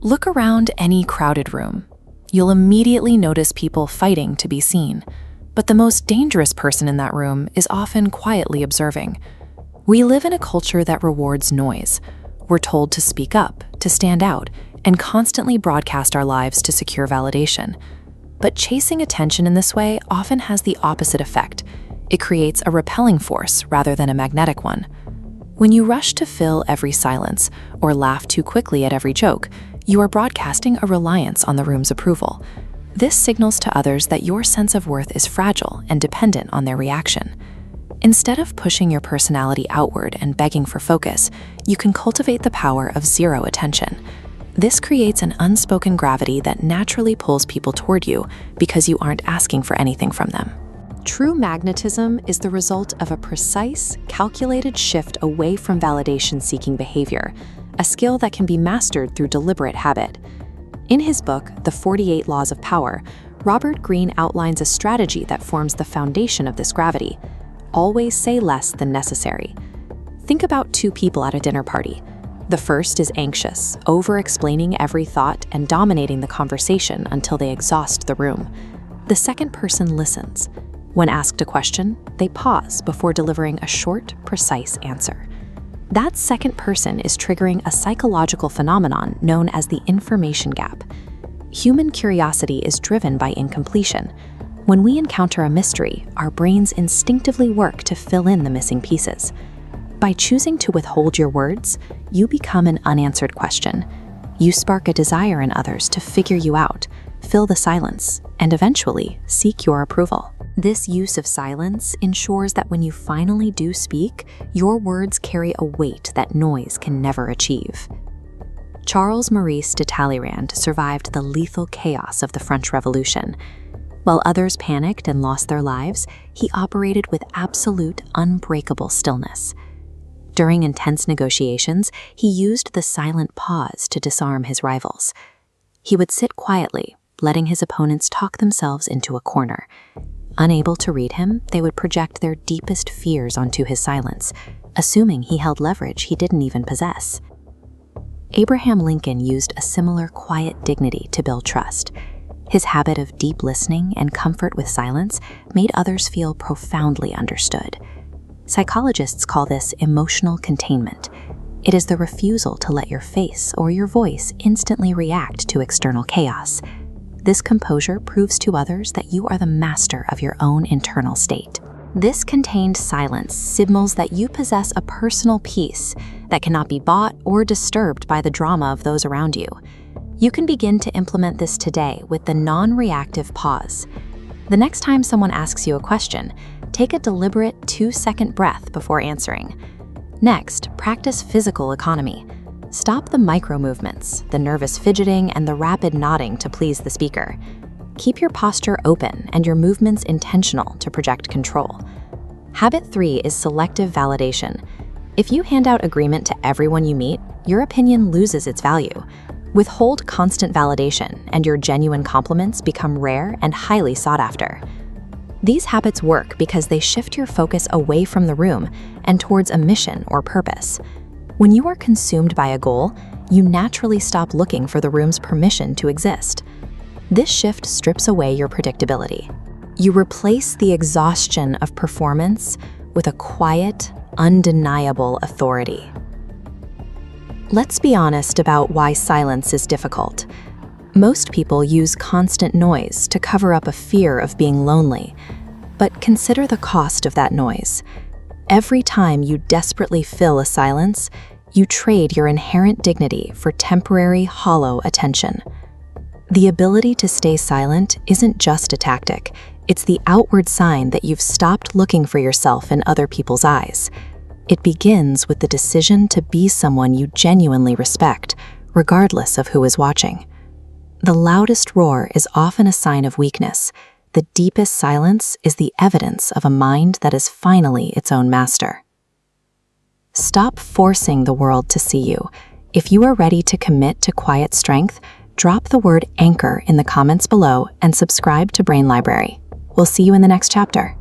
Look around any crowded room. You'll immediately notice people fighting to be seen, but the most dangerous person in that room is often quietly observing. We live in a culture that rewards noise. We're told to speak up, to stand out, and constantly broadcast our lives to secure validation. But chasing attention in this way often has the opposite effect. It creates a repelling force rather than a magnetic one. When you rush to fill every silence or laugh too quickly at every joke, you are broadcasting a reliance on the room's approval. This signals to others that your sense of worth is fragile and dependent on their reaction. Instead of pushing your personality outward and begging for focus, you can cultivate the power of zero attention. This creates an unspoken gravity that naturally pulls people toward you because you aren't asking for anything from them. True magnetism is the result of a precise, calculated shift away from validation-seeking behavior, a skill that can be mastered through deliberate habit. In his book, The 48 Laws of Power, Robert Greene outlines a strategy that forms the foundation of this gravity. Always say less than necessary. Think about two people at a dinner party. The first is anxious, over-explaining every thought and dominating the conversation until they exhaust the room. The second person listens. When asked a question, they pause before delivering a short, precise answer. That second person is triggering a psychological phenomenon known as the information gap. Human curiosity is driven by incompletion. When we encounter a mystery, our brains instinctively work to fill in the missing pieces. By choosing to withhold your words, you become an unanswered question. You spark a desire in others to figure you out, fill the silence, and eventually seek your approval. This use of silence ensures that when you finally do speak, your words carry a weight that noise can never achieve. Charles Maurice de Talleyrand survived the lethal chaos of the French Revolution. While others panicked and lost their lives, he operated with absolute, unbreakable stillness. During intense negotiations, he used the silent pause to disarm his rivals. He would sit quietly, letting his opponents talk themselves into a corner. Unable to read him, they would project their deepest fears onto his silence, assuming he held leverage he didn't even possess. Abraham Lincoln used a similar quiet dignity to build trust. His habit of deep listening and comfort with silence made others feel profoundly understood. Psychologists call this emotional containment. It is the refusal to let your face or your voice instantly react to external chaos. This composure proves to others that you are the master of your own internal state. This contained silence signals that you possess a personal peace that cannot be bought or disturbed by the drama of those around you. You can begin to implement this today with the non-reactive pause. The next time someone asks you a question, take a deliberate 2-second breath before answering. Next, practice physical economy. Stop the micro-movements, the nervous fidgeting, and the rapid nodding to please the speaker. Keep your posture open and your movements intentional to project control. Habit 3 is selective validation. If you hand out agreement to everyone you meet, your opinion loses its value. Withhold constant validation, and your genuine compliments become rare and highly sought after. These habits work because they shift your focus away from the room and towards a mission or purpose. When you are consumed by a goal, you naturally stop looking for the room's permission to exist. This shift strips away your predictability. You replace the exhaustion of performance with a quiet, undeniable authority. Let's be honest about why silence is difficult. Most people use constant noise to cover up a fear of being lonely, but consider the cost of that noise. Every time you desperately fill a silence, you trade your inherent dignity for temporary, hollow attention. The ability to stay silent isn't just a tactic, it's the outward sign that you've stopped looking for yourself in other people's eyes. It begins with the decision to be someone you genuinely respect, regardless of who is watching. The loudest roar is often a sign of weakness. The deepest silence is the evidence of a mind that is finally its own master. Stop forcing the world to see you. If you are ready to commit to quiet strength, drop the word anchor in the comments below and subscribe to Brain Library. We'll see you in the next chapter.